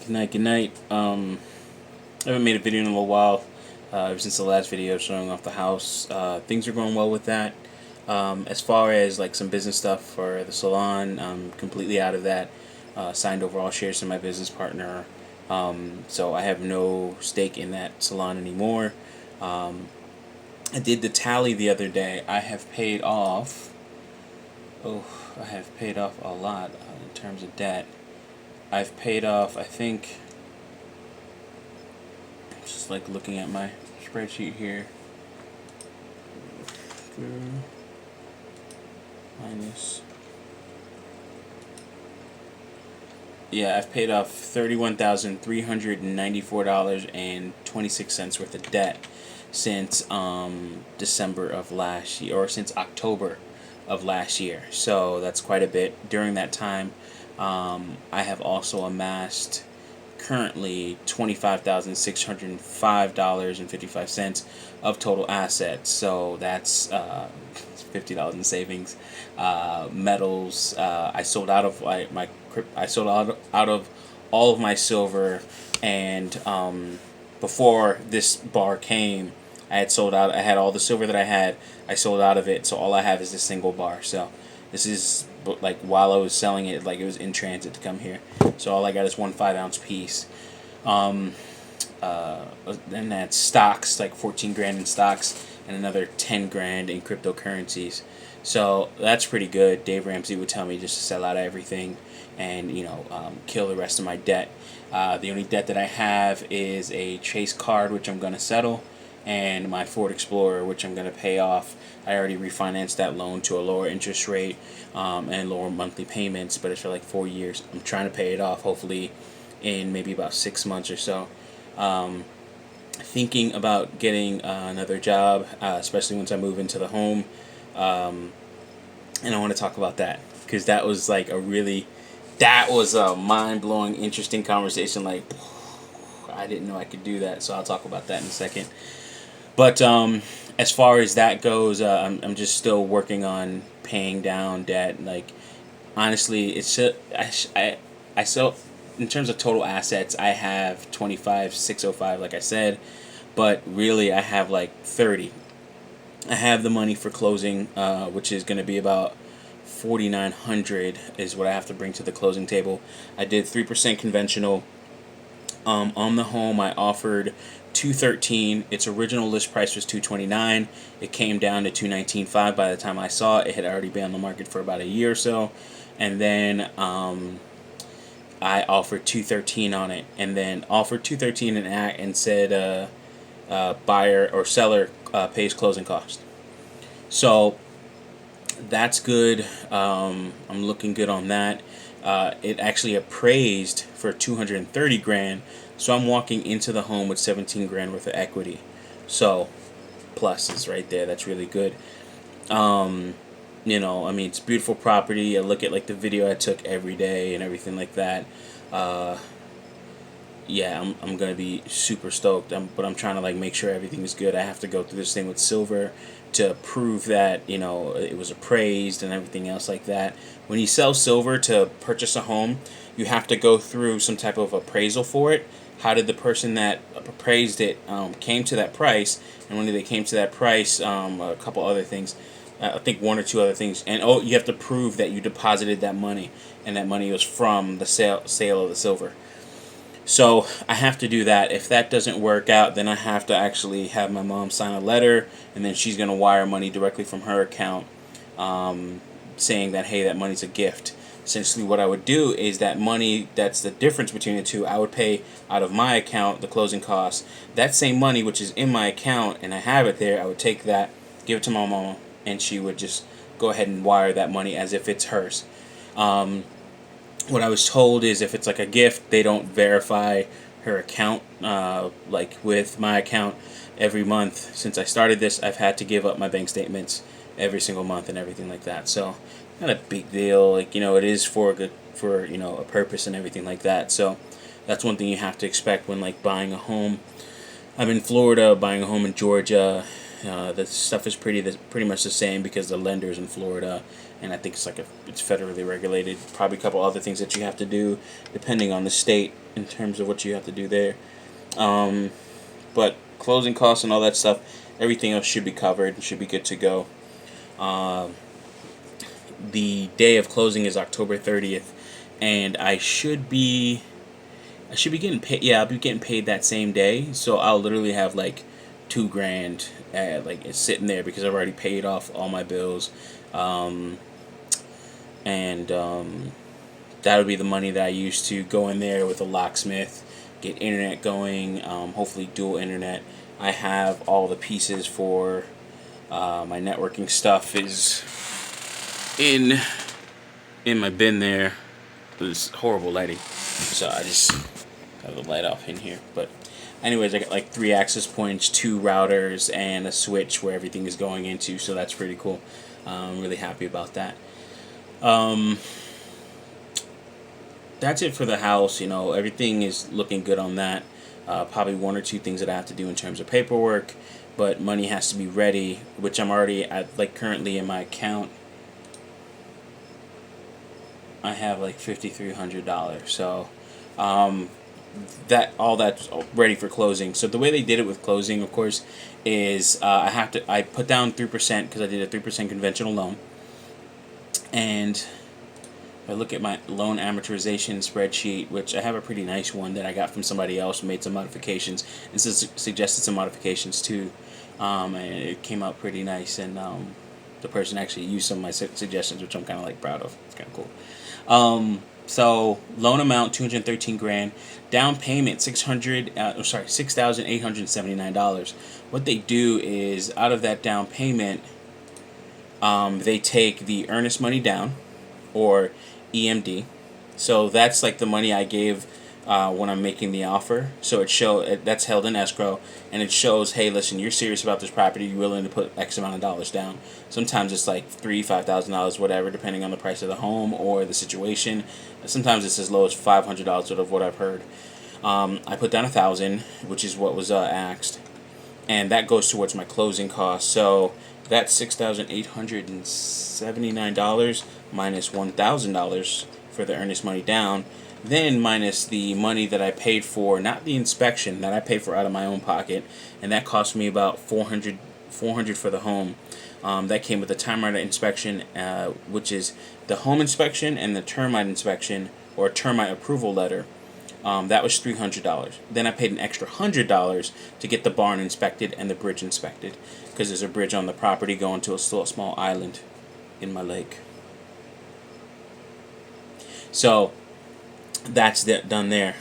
Good night, good night. I haven't made a video in a little while, ever since the last video showing off the house. Things are going well with that. As far as like some business stuff for the salon, I'm completely out of that. Signed over all shares to my business partner. So I have no stake in that salon anymore. I did the tally the other day. I have paid off. Oh, I have paid off a lot in terms of debt. I've paid off, I think, just like looking at my spreadsheet here. Minus. Yeah, I've paid off $31,394.26 worth of debt since December of last year, or since October of last year. So that's quite a bit. During that time, I have also amassed currently $25,605.55 of total assets. So that's $50 in savings. Metals. I sold out of I sold out of all of my silver, and before this bar came, I had sold out. I had all the silver that I had. I sold out of it, so all I have is this single bar. So this is like while I was selling it, like it was in transit to come here. So all I got is one 5-ounce piece. Then that's stocks, like 14 grand in stocks, and another 10 grand in cryptocurrencies. So that's pretty good. Dave Ramsey would tell me just to sell out of everything and kill the rest of my debt. The only debt that I have is a Chase card, which I'm going to settle, and my Ford Explorer, which I'm going to pay off. I already refinanced that loan to a lower interest rate and lower monthly payments, but it's for like 4 years. I'm trying to pay it off, hopefully in maybe about 6 months or so. Thinking about getting another job, especially once I move into the home. And I want to talk about that because that was like that was a mind-blowing, interesting conversation. Like, I didn't know I could do that, so I'll talk about that in a second. But as far as that goes, I'm just still working on paying down debt. Like, honestly, it's I still, in terms of total assets, I have 25,605, like I said, but really I have like 30. I have the money for closing, which is going to be about 4,900 is what I have to bring to the closing table. I did 3% conventional. On the home, I offered 213. Its original list price was 229. It came down to 219.5 by the time I saw it. It had already been on the market for about a year or so, and then I offered 213 on it, and then offered 213 and said buyer or seller pays closing cost. So that's good. I'm looking good on that. It actually appraised for 230 grand, so I'm walking into the home with 17 grand worth of equity. So pluses right there. That's really good. I mean, it's a beautiful property. I look at like the video I took every day and everything like that. Yeah, I'm gonna be super stoked. But I'm trying to like make sure everything is good. I have to go through this thing with silver to prove that it was appraised and everything else like that. When you sell silver to purchase a home, you have to go through some type of appraisal for it. How did the person that appraised it came to that price, and when they came to that price, a couple other things. I think one or two other things, and you have to prove that you deposited that money, and that money was from the sale of the silver. So I have to do that. If that doesn't work out, then I have to actually have my mom sign a letter, and then she's going to wire money directly from her account, saying that, hey, that money's a gift. Essentially what I would do is that money, that's the difference between the two, I would pay out of my account the closing costs. That same money, which is in my account, and I have it there, I would take that, give it to my mama, and she would just go ahead and wire that money as if it's hers. What I was told is if it's like a gift, they don't verify her account. Like with my account, every month since I started this, I've had to give up my bank statements every single month and everything like that. So not a big deal. Like it is for a purpose and everything like that. So that's one thing you have to expect when like buying a home. I'm in Florida, buying a home in Georgia. The stuff is pretty much the same because the lender's in Florida, and I think it's federally regulated. Probably a couple other things that you have to do depending on the state. in terms of what you have to do there. But closing costs and all that stuff, everything else should be covered and should be good to go. The day of closing is October 30th, and I should be getting paid. Yeah, I'll be getting paid that same day, so I'll literally have like $2,000 like it's sitting there because I've already paid off all my bills, and that would be the money that I use to go in there with a locksmith, get internet going, hopefully dual internet. I have all the pieces for my networking stuff is in my bin there. It's horrible lighting, so I just have the light off in here. But anyways, I got like 3 access points, 2 routers, and a switch where everything is going into, so that's pretty cool. I'm really happy about that. That's it for the house. Everything is looking good on that. Probably 1 or 2 things that I have to do in terms of paperwork, but money has to be ready, which I'm already at, like currently in my account. I have like $5,300, so that's ready for closing. So the way they did it with closing, of course, is I put down 3% because I did a 3% conventional loan, and if I look at my loan amortization spreadsheet, which I have a pretty nice one that I got from somebody else who made some modifications and suggested some modifications too, and it came out pretty nice, and the person actually used some of my suggestions, which I'm kind of like proud of. It's kind of cool. So loan amount $213,000, down payment $6,879. What they do is out of that down payment, they take the earnest money down, or EMD. So that's like the money I gave when I'm making the offer. So that's held in escrow, and it shows, hey, listen, you're serious about this property. You're willing to put X amount of dollars down. Sometimes it's like $5,000, whatever, depending on the price of the home or the situation. Sometimes it's as low as $500, sort of what I've heard. I put down $1,000, which is what was asked, and that goes towards my closing costs. So that's $6,879 minus $1,000 for the earnest money down, then minus the money that I paid for, not the inspection, that I paid for out of my own pocket, and that cost me about $400 for the home. That came with the termite inspection, which is the home inspection, and the termite inspection, or termite approval letter. That was $300. Then I paid an extra $100 to get the barn inspected and the bridge inspected, because there's a bridge on the property going to a small island in my lake. So that's done there.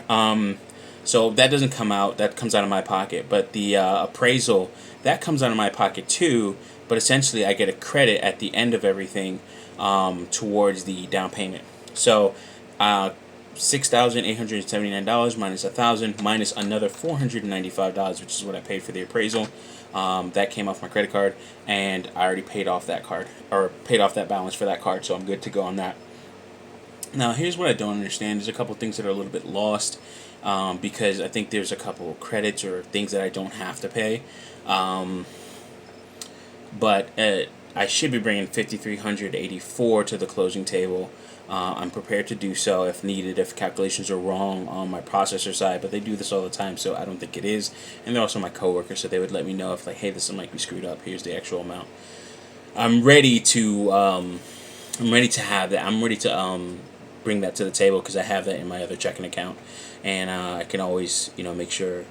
So that doesn't come out. That comes out of my pocket. But the appraisal, that comes out of my pocket too. But essentially, I get a credit at the end of everything towards the down payment. So $6,879 minus $1,000 minus another $495, which is what I paid for the appraisal. That came off my credit card, and I already paid off that card, or paid off that balance for that card. So I'm good to go on that. Now, here's what I don't understand. There's a couple things that are a little bit lost because I think there's a couple of credits or things that I don't have to pay. But I should be bringing $5,384 to the closing table. I'm prepared to do so if needed, if calculations are wrong on my processor side, but they do this all the time, so I don't think it is. And they're also my coworkers, so they would let me know if, like, hey, this might be screwed up. Here's the actual amount. I'm ready to have that. I'm ready to bring that to the table because I have that in my other checking account, and I can always make sure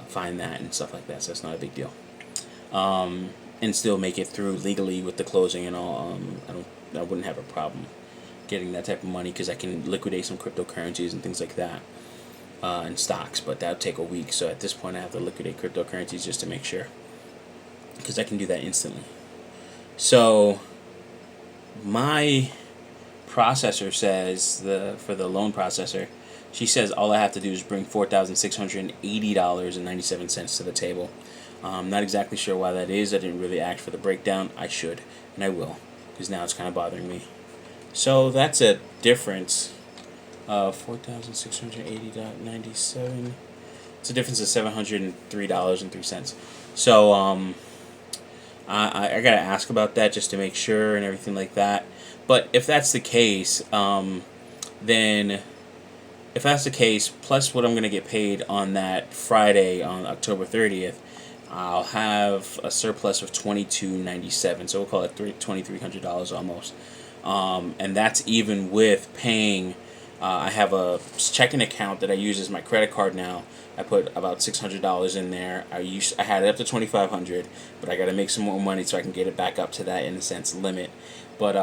find that and stuff like that. So it's not a big deal, and still make it through legally with the closing and all. I wouldn't have a problem getting that type of money because I can liquidate some cryptocurrencies and things like that, and stocks, but that would take a week. So at this point, I have to liquidate cryptocurrencies just to make sure, because I can do that instantly. So my processor says, for the loan processor, she says all I have to do is bring $4,680.97 to the table. I'm not exactly sure why that is. I didn't really ask for the breakdown. I should, and I will, because now it's kind of bothering me. So that's a difference of $4,680.97. It's a difference of $703.03. So I gotta ask about that just to make sure and everything like that. But if that's the case, then if that's the case, plus what I'm going to get paid on that Friday on October 30th, I'll have a surplus of $22.97. So we'll call it $2,300 almost. And that's even with paying. I have a checking account that I use as my credit card now. I put about $600 in there. I had it up to $2,500, but I got to make some more money so I can get it back up to that, in a sense, limit. But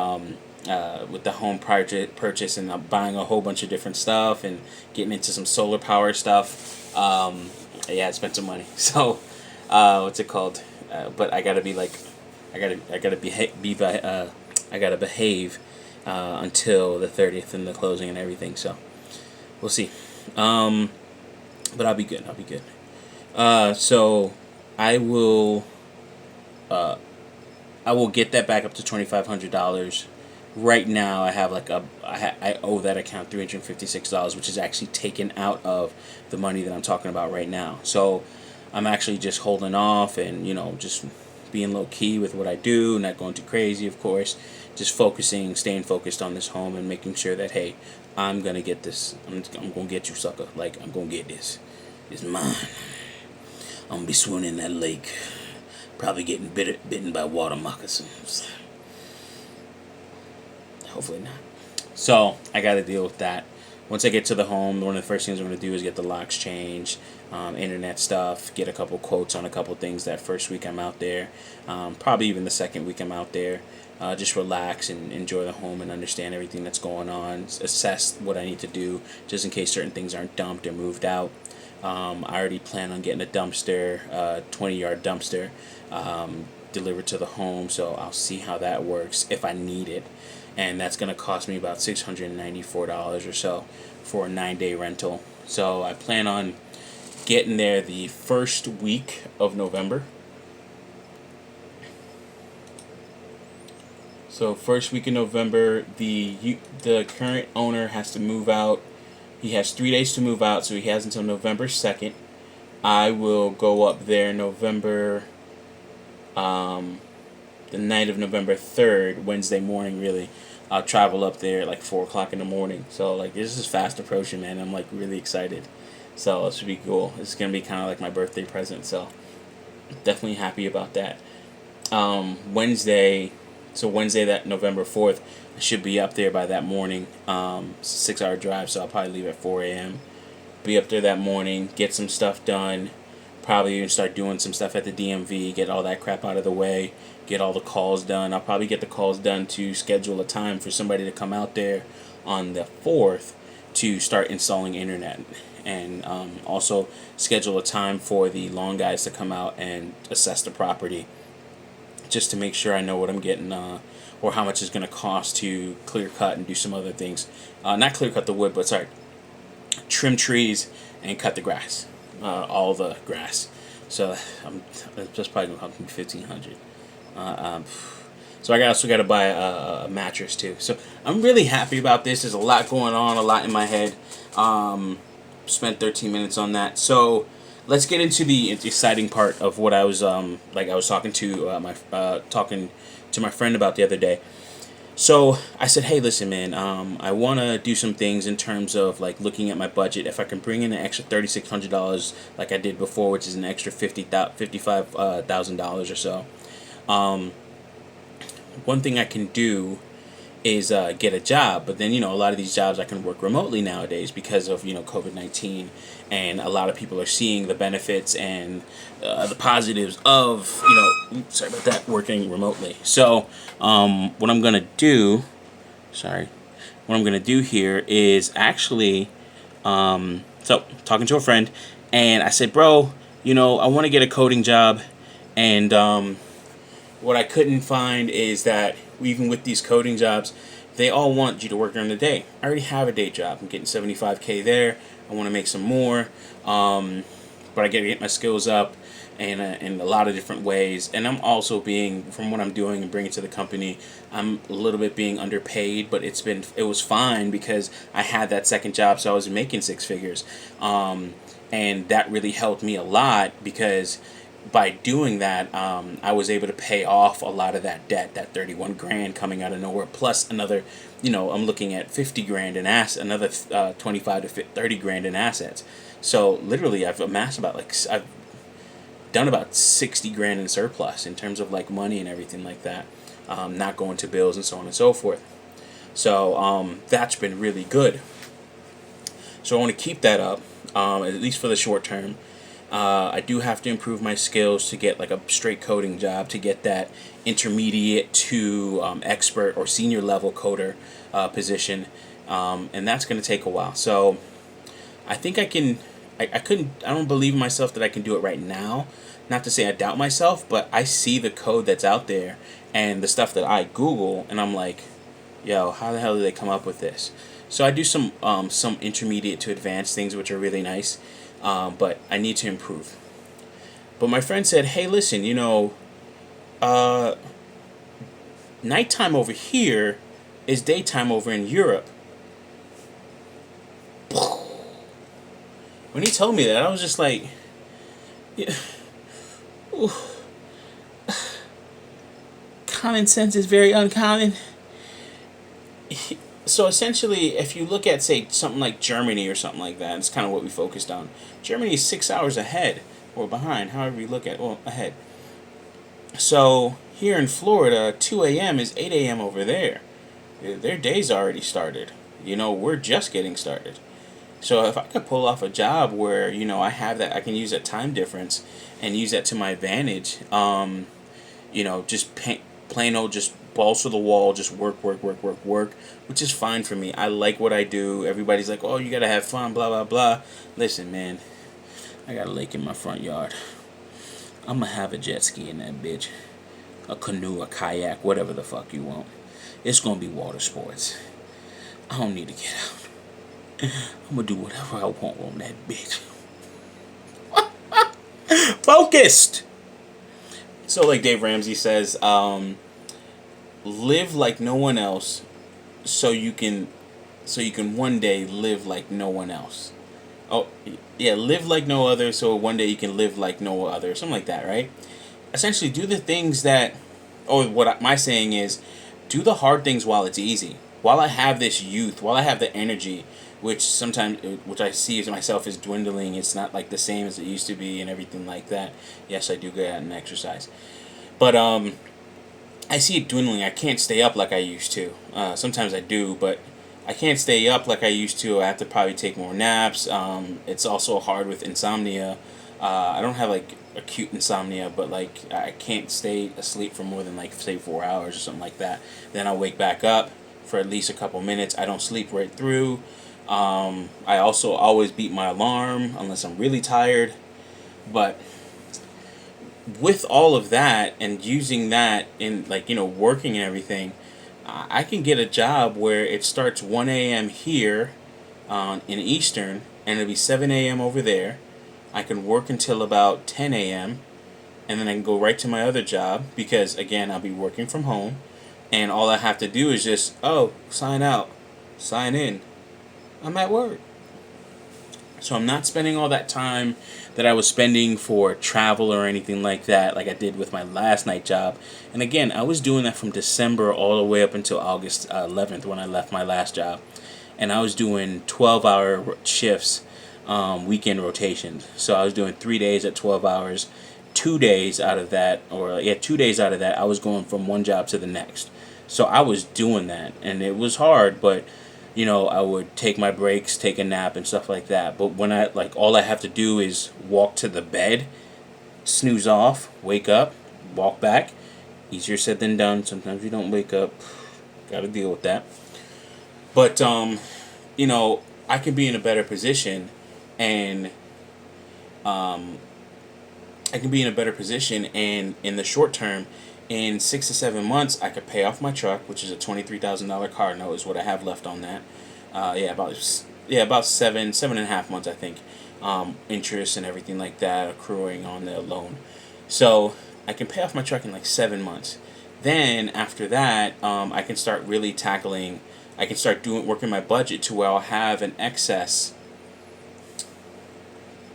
with the home purchase and buying a whole bunch of different stuff and getting into some solar power stuff, yeah, I spent some money. So what's it called? But I gotta be like, I gotta I gotta behave until the 30th and the closing and everything. So we'll see. But I'll be good. I'll be good. So I will. I will get that back up to $2,500. Right now, I have like I owe that account $356, which is actually taken out of the money that I'm talking about right now. So I'm actually just holding off and just being low key with what I do, not going too crazy, of course. Just focusing, staying focused on this home and making sure that, hey, I'm gonna get this. I'm gonna get you, sucker. Like, I'm gonna get this. It's mine. I'm gonna be swimming in that lake, probably getting bitten by water moccasins. Hopefully not. So I got to deal with that. Once I get to the home, one of the first things I'm going to do is get the locks changed, internet stuff, get a couple quotes on a couple things that first week I'm out there, probably even the second week I'm out there. Just relax and enjoy the home and understand everything that's going on, assess what I need to do just in case certain things aren't dumped or moved out. I already plan on getting a dumpster, 20-yard dumpster, delivered to the home, so I'll see how that works if I need it. And that's going to cost me about $694 or so for a 9-day rental. So I plan on getting there the first week of November. So first week in November, the current owner has to move out. He has 3 days to move out, so he has until November 2nd. I will go up there November, the night of November 3rd, Wednesday morning, really. I'll travel up there at like 4 o'clock in the morning. So, like, this is fast approaching, man. I'm, like, really excited. So, it should be cool. It's going to be kind of like my birthday present. So, definitely happy about that. Wednesday, that November 4th, I should be up there by that morning. It's a 6-hour drive, so I'll probably leave at 4 a.m. Be up there that morning, get some stuff done. Probably even start doing some stuff at the DMV, get all that crap out of the way, get all the calls done. I'll probably get the calls done to schedule a time for somebody to come out there on the 4th to start installing internet. And also schedule a time for the lawn guys to come out and assess the property just to make sure I know what I'm getting or how much it's going to cost to clear cut and do some other things. Not clear cut the wood, but sorry, trim trees and cut the grass. All the grass. So that's probably going to cost me $1,500. So I also got to buy a mattress too. So I'm really happy about this. There's a lot going on, a lot in my head. Spent 13 minutes on that. So let's get into the exciting part of what I was I was talking to my friend about the other day. So I said, hey, listen, man, I want to do some things in terms of like looking at my budget. If I can bring in an extra $3,600 like I did before, which is an extra $55,000 or so. One thing I can do is get a job. But then, a lot of these jobs I can work remotely nowadays because of, COVID-19. And a lot of people are seeing the benefits and the positives of, sorry about that, working remotely. So what I'm going to do, here is actually, talking to a friend, and I said, bro, I want to get a coding job. And what I couldn't find is that even with these coding jobs, they all want you to work during the day. I already have a day job. I'm getting $75K there. I want to make some more, but I got to get my skills up in a lot of different ways. And I'm also from what I'm doing and bringing to the company, I'm a little bit being underpaid, but it was fine because I had that second job, so I was making 6 figures. And that really helped me a lot because by doing that, I was able to pay off a lot of that debt, that 31 grand coming out of nowhere, plus another, I'm looking at 50 grand in another 25 to 30 grand in assets. So literally, I've amassed about I've done about 60 grand in surplus in terms of like money and everything like that, not going to bills and so on and so forth. So that's been really good. So I want to keep that up, at least for the short term. I do have to improve my skills to get like a straight coding job, to get that intermediate to expert or senior level coder position, and that's going to take a while. So I think I can. I couldn't. I don't believe in myself that I can do it right now. Not to say I doubt myself, but I see the code that's out there and the stuff that I Google, and I'm like, yo, how the hell did they come up with this? So I do some intermediate to advanced things, which are really nice, but I need to improve. But my friend said, hey, listen, nighttime over here is daytime over in Europe. When he told me that, I was just like, yeah, common sense is very uncommon. So essentially, if you look at, say, something like Germany or something like that, it's kind of what we focused on. Germany is 6 hours ahead, or behind, however you look at it, well, ahead. So here in Florida, 2 a.m. is 8 a.m. over there. Their day's already started. We're just getting started. So if I could pull off a job where, I have that, I can use that time difference and use that to my advantage, just plain old, just balls to the wall, just work, which is fine for me. I like what I do. Everybody's like, oh, you gotta have fun, blah, blah, blah. Listen, man, I got a lake in my front yard. I'm gonna have a jet ski in that bitch. A canoe, a kayak, whatever the fuck you want. It's gonna be water sports. I don't need to get out. I'm gonna do whatever I want on that bitch. Focused! So like Dave Ramsey says, live like no one else so you can one day live like no one else. Oh, yeah, live like no other so one day you can live like no other. Something like that, right? Essentially, do the things that, my saying is, do the hard things while it's easy. While I have this youth, while I have the energy, which I see as myself is dwindling, it's not like the same as it used to be and everything like that. Yes, I do go out and exercise. But I see it dwindling. I can't stay up like I used to. Sometimes I do, but I can't stay up like I used to. I have to probably take more naps. It's also hard with insomnia. I don't have like acute insomnia, but like I can't stay asleep for more than like say 4 hours or something like that. Then I'll wake back up for at least a couple minutes. I don't sleep right through. I also always beat my alarm unless I'm really tired. But with all of that and using that in working and everything, I can get a job where it starts 1 a.m. here in Eastern and it'll be 7 a.m. over there. I can work until about 10 a.m. and then I can go right to my other job because, again, I'll be working from home and all I have to do is just, sign out, sign in. I'm at work. So I'm not spending all that time that I was spending for travel or anything like that, like I did with my last night job. And again, I was doing that from December all the way up until August 11th when I left my last job. And I was doing 12-hour shifts, weekend rotations. So I was doing 3 days at 12 hours. 2 days out of that, 2 days out of that, I was going from one job to the next. So I was doing that, and it was hard, but I would take my breaks, take a nap, and stuff like that. But when all I have to do is walk to the bed, snooze off, wake up, walk back. Easier said than done. Sometimes you don't wake up. Got to deal with that. But, I can be in a better position, and in the short term, in 6 to 7 months, I could pay off my truck, which is a $23,000 car note, is what I have left on that. About 7.5 months, I think. Interest and everything like that accruing on the loan. So I can pay off my truck in like 7 months. Then after that, I can start really tackling. I can start working my budget to where I'll have an excess.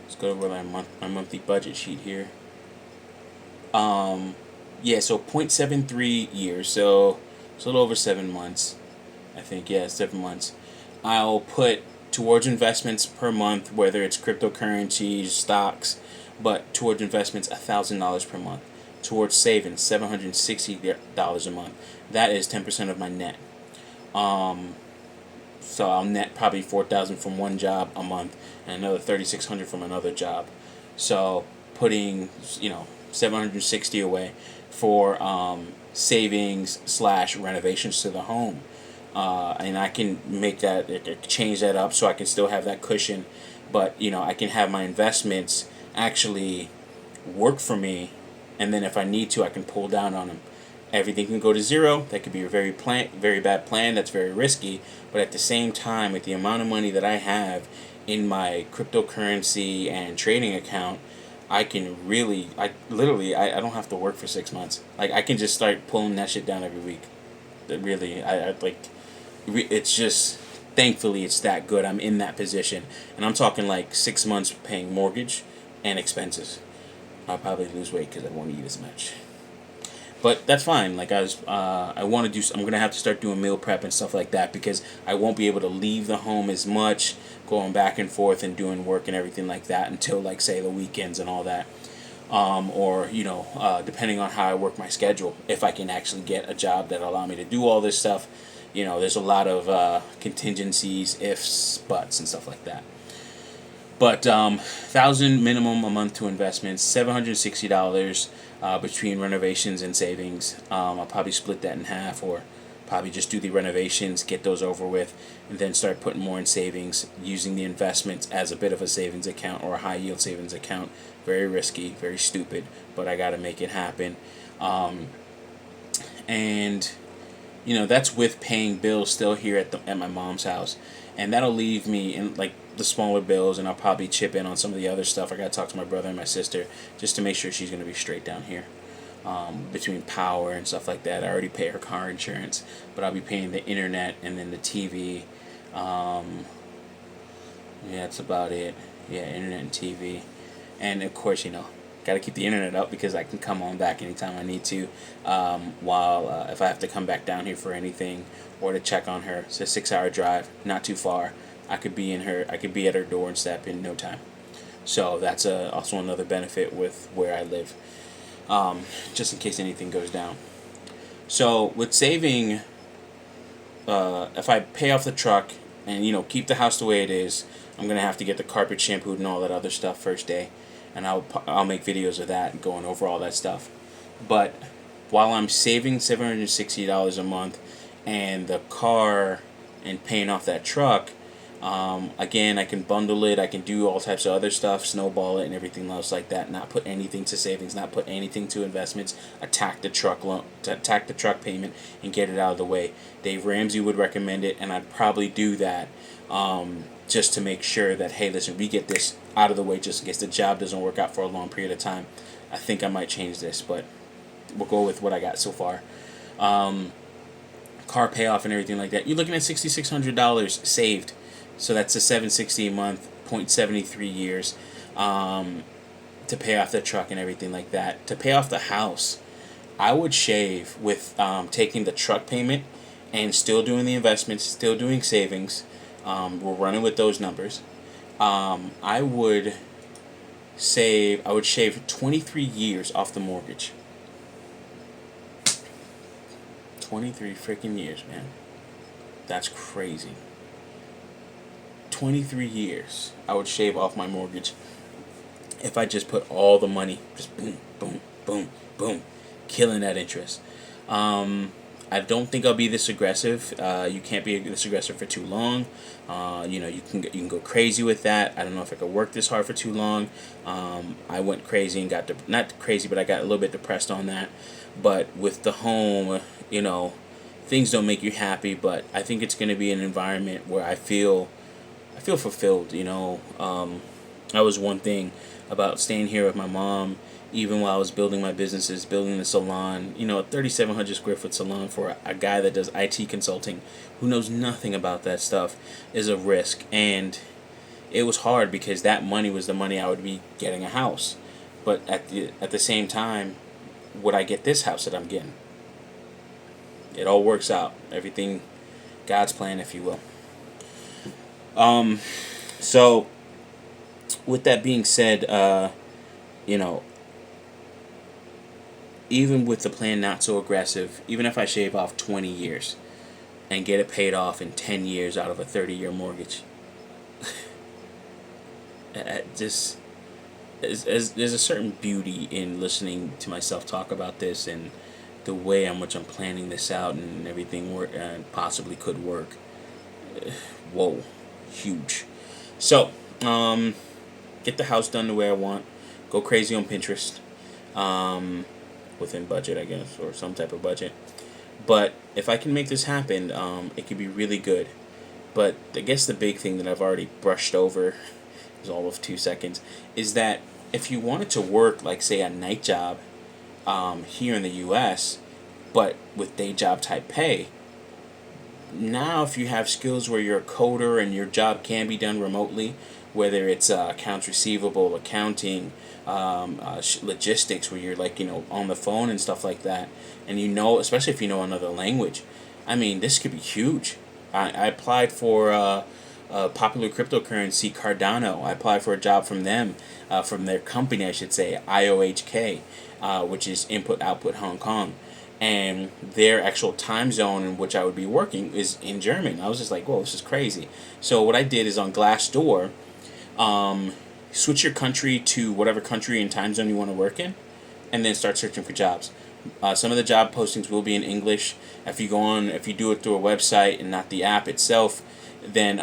Let's go over my monthly budget sheet here. So 0.73 years, so it's a little over 7 months. I think, yeah, 7 months. I'll put towards investments per month, whether it's cryptocurrencies, stocks, but towards investments $1,000 per month. Towards savings $760 a month. That is 10% of my net. Um, so I'll net probably 4,000 from one job a month and another 3,600 from another job. So putting 760 away for savings slash renovations to the home. And I can make that, change that up so I can still have that cushion, but I can have my investments actually work for me, and then if I need to, I can pull down on them. Everything can go to zero. That could be a very bad plan. That's very risky. But at the same time, with the amount of money that I have in my cryptocurrency and trading account, I can really, I don't have to work for 6 months. Like, I can just start pulling that shit down every week. Really, I like it's just, thankfully it's that good. I'm in that position, and I'm talking like 6 months paying mortgage and expenses. I'll probably lose weight because I won't eat as much, but that's fine. Like, I want to do. I'm gonna have to start doing meal prep and stuff like that because I won't be able to leave the home as much, going back and forth and doing work and everything like that until, like, say, the weekends and all that. Or depending on how I work my schedule, if I can actually get a job that allow me to do all this stuff. There's a lot of contingencies, ifs, buts, and stuff like that. But 1,000 minimum a month to investments, $760 between renovations and savings. I'll probably split that in half, or probably just do the renovations, get those over with, and then start putting more in savings, using the investments as a bit of a savings account or a high yield savings account. Very risky, very stupid, but I got to make it happen. And that's with paying bills still here at my mom's house, and that'll leave me in, like, the smaller bills, and I'll probably chip in on some of the other stuff. I got to talk to my brother and my sister just to make sure she's going to be straight down here. Between power and stuff like that, I already pay her car insurance, but I'll be paying the internet and then the TV. Yeah, that's about it. Yeah, internet and TV, and of course, got to keep the internet up because I can come on back anytime I need to. While if I have to come back down here for anything or to check on her, it's a 6-hour drive, not too far. I could be at her doorstep in no time. So that's also another benefit with where I live, just in case anything goes down. So with saving, if I pay off the truck and keep the house the way it is, I'm gonna have to get the carpet shampooed and all that other stuff first day, and I'll make videos of that and going over all that stuff. But while I'm saving $760 a month and the car and paying off that truck, again, I can bundle it. I can do all types of other stuff, snowball it, and everything else like that. Not put anything to savings, not put anything to investments. Attack the truck payment, and get it out of the way. Dave Ramsey would recommend it, and I'd probably do that, just to make sure that, hey, listen, we get this out of the way just in case the job doesn't work out for a long period of time. I think I might change this, but we'll go with what I got so far. Car payoff and everything like that. You're looking at $6,600 saved. So that's a $760 a month, 0.73 years, to pay off the truck and everything like that. To pay off the house, I would shave with taking the truck payment and still doing the investments, still doing savings. We're running with those numbers. I would shave 23 years off the mortgage. 23 freaking years, man. That's crazy. 23 years I would shave off my mortgage if I just put all the money, just boom, boom, boom, boom, killing that interest. I don't think I'll be this aggressive. You can't be this aggressive for too long. You can go crazy with that. I don't know if I could work this hard for too long. I went crazy and got not crazy, but I got a little bit depressed on that. But with the home, things don't make you happy. But I think it's going to be an environment where I feel fulfilled. That was one thing about staying here with my mom, even while I was building my businesses, building the salon. A 3,700 square foot salon for a guy that does IT consulting, who knows nothing about that stuff, is a risk. And it was hard because that money was the money I would be getting a house. But at the same time, would I get this house that I'm getting? It all works out. Everything God's plan, if you will. So with that being said, you know, even with the plan not so aggressive, even if I shave off 20 years and get it paid off in 10 years out of a 30-year mortgage, just there's a certain beauty in listening to myself talk about this and the way in which I'm planning this out and everything possibly could work. Whoa, huge. So, get the house done the way I want. Go crazy on Pinterest. Within budget, I guess, or some type of budget. But if I can make this happen, it could be really good. But I guess the big thing that I've already brushed over, is all of 2 seconds, is that if you wanted to work, like, say, a night job here in the U.S., but with day job type pay, now if you have skills where you're a coder and your job can be done remotely, whether it's accounts receivable, accounting, logistics, where you're like, on the phone and stuff like that, and especially if you know another language, I mean, this could be huge. I applied for a popular cryptocurrency, Cardano. I applied for a job from them, from their company, I should say, IOHK, which is Input Output Hong Kong. And their actual time zone in which I would be working is in German. I was just like, whoa, this is crazy. So what I did is on Glassdoor, switch your country to whatever country and time zone you want to work in, and then start searching for jobs. Some of the job postings will be in English. If you do it through a website and not the app itself, then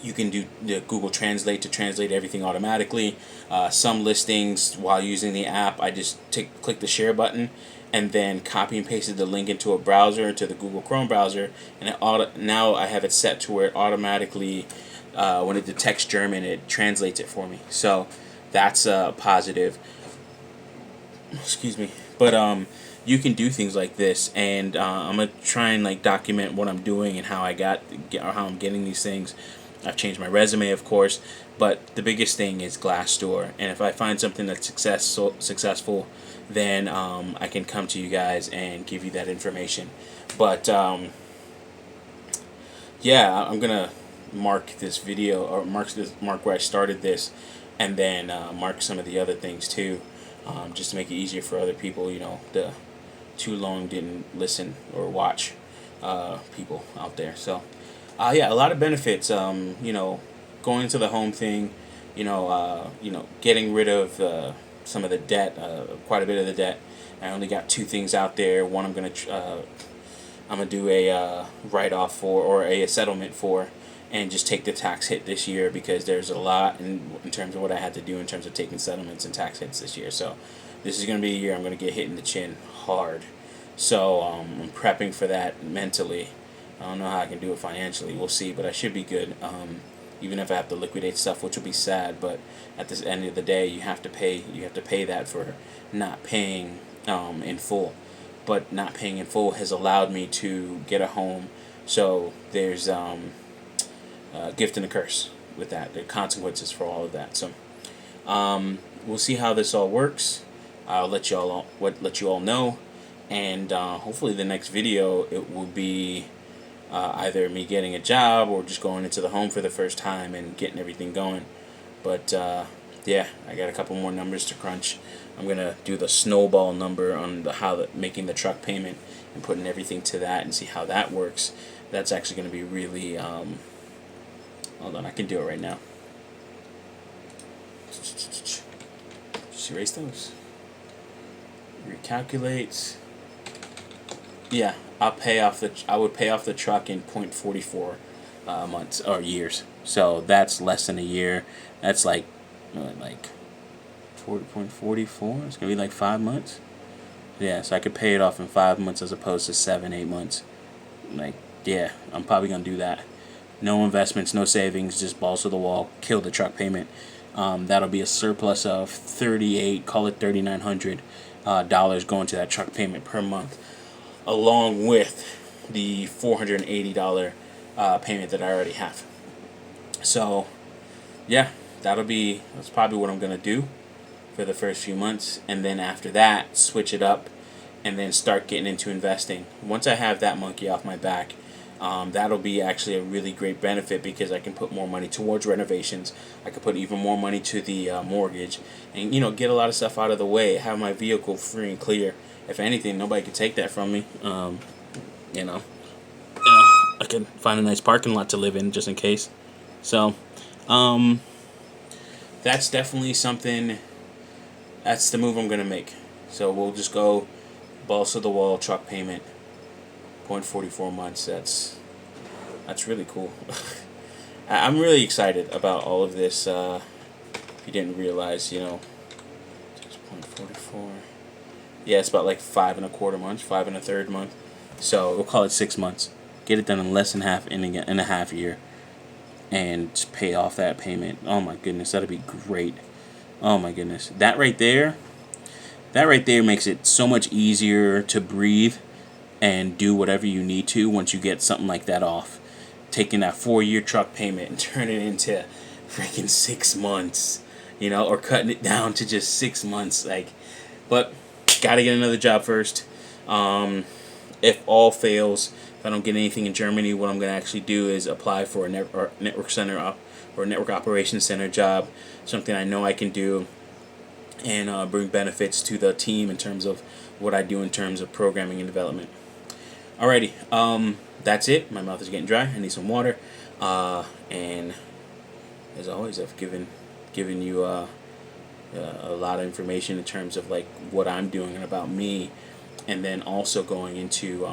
you can do the Google Translate to translate everything automatically. Some listings, while using the app, I just click the share button and then copy and pasted the link into a browser, to the Google Chrome browser, and now I have it set to where it automatically, when it detects German, it translates it for me. So that's positive. Excuse me. But you can do things like this, and I'm gonna try and like document what I'm doing and how how I'm getting these things. I've changed my resume, of course, but the biggest thing is Glassdoor. And if I find something that's successful, then I can come to you guys and give you that information. But yeah, I'm gonna mark this video, or mark where I started this, and then mark some of the other things too, just to make it easier for other people. The too long didn't listen or watch people out there. So. Yeah, a lot of benefits. Going to the home thing, getting rid of some of the debt, quite a bit of the debt. I only got two things out there. One I'm gonna do a write off for, or a settlement for, and just take the tax hit this year, because there's a lot in terms of what I had to do in terms of taking settlements and tax hits this year. So this is gonna be a year I'm gonna get hit in the chin hard. So I'm prepping for that mentally. I don't know how I can do it financially. We'll see, but I should be good. Even if I have to liquidate stuff, which will be sad, but at the end of the day, you have to pay. You have to pay that for not paying in full. But not paying in full has allowed me to get a home. So there's a gift and a curse with that. There are consequences for all of that. So we'll see how this all works. I'll let you all know, and hopefully the next video it will be. Either me getting a job or just going into the home for the first time and getting everything going. But yeah, I got a couple more numbers to crunch. I'm gonna do the snowball number on making the truck payment and putting everything to that and see how that works. That's actually gonna be really. Hold on, I can do it right now. Just erase those. Recalculate. Yeah, I would pay off the truck in 0.44 months or years. So that's less than a year. That's like 0.44. It's gonna be like 5 months. Yeah, so I could pay it off in 5 months as opposed to 7-8 months. Yeah, I'm probably gonna do that. No investments, no savings, just balls to the wall. Kill the truck payment. That'll be a surplus of call it $3,900 going to that truck payment per month, along with the $480 payment that I already have. So, yeah, that's probably what I'm going to do for the first few months. And then after that, switch it up and then start getting into investing. Once I have that monkey off my back, That'll be actually a really great benefit because I can put more money towards renovations. I could put even more money to the mortgage, and get a lot of stuff out of the way. Have my vehicle free and clear. If anything, nobody can take that from me. You know, I can find a nice parking lot to live in just in case. So, that's definitely something. That's the move I'm gonna make. So we'll just go balls to the wall truck payment. 0.44 months. That's really cool. I'm really excited about all of this. If you didn't realize, 6.44. Yeah, it's about like 5.25 months, 5 1/3 month. So we'll call it 6 months. Get it done in less than half in a half year, and just pay off that payment. Oh my goodness, that'd be great. Oh my goodness, that right there makes it so much easier to breathe and do whatever you need to once you get something like that off. Taking that 4-year truck payment and turning it into freaking 6 months, or cutting it down to just 6 months. But gotta get another job first. If all fails, if I don't get anything in Germany, what I'm gonna actually do is apply for a network center or network operations center job, something I know I can do, and bring benefits to the team in terms of what I do in terms of programming and development. Alrighty, that's it. My mouth is getting dry. I need some water, and as always, I've given you a lot of information in terms of like what I'm doing and about me, and then also going into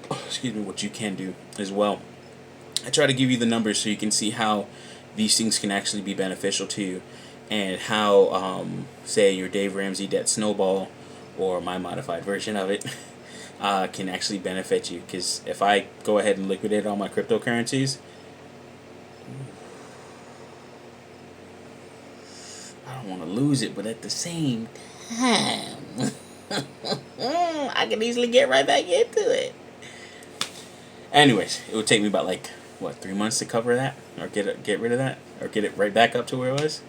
what you can do as well. I try to give you the numbers so you can see how these things can actually be beneficial to you, and how say your Dave Ramsey debt snowball, or my modified version of it, can actually benefit you. Because if I go ahead and liquidate all my cryptocurrencies, I don't want to lose it, but at the same time, I can easily get right back into it. Anyways, it would take me about 3 months to cover that, or get rid of that, or get it right back up to where it was.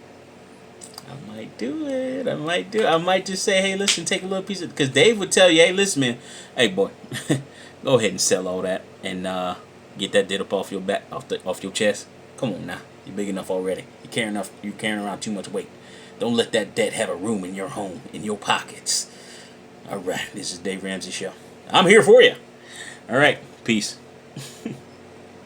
I might do it. I might just say, hey, listen, take a little piece of, because Dave would tell you, hey, listen, man, hey, boy, go ahead and sell all that and get that debt up off your back, off your chest. Come on now, you're big enough already. You're carrying around too much weight. Don't let that debt have a room in your home, in your pockets. All right, this is Dave Ramsey Show. I'm here for you. All right, peace.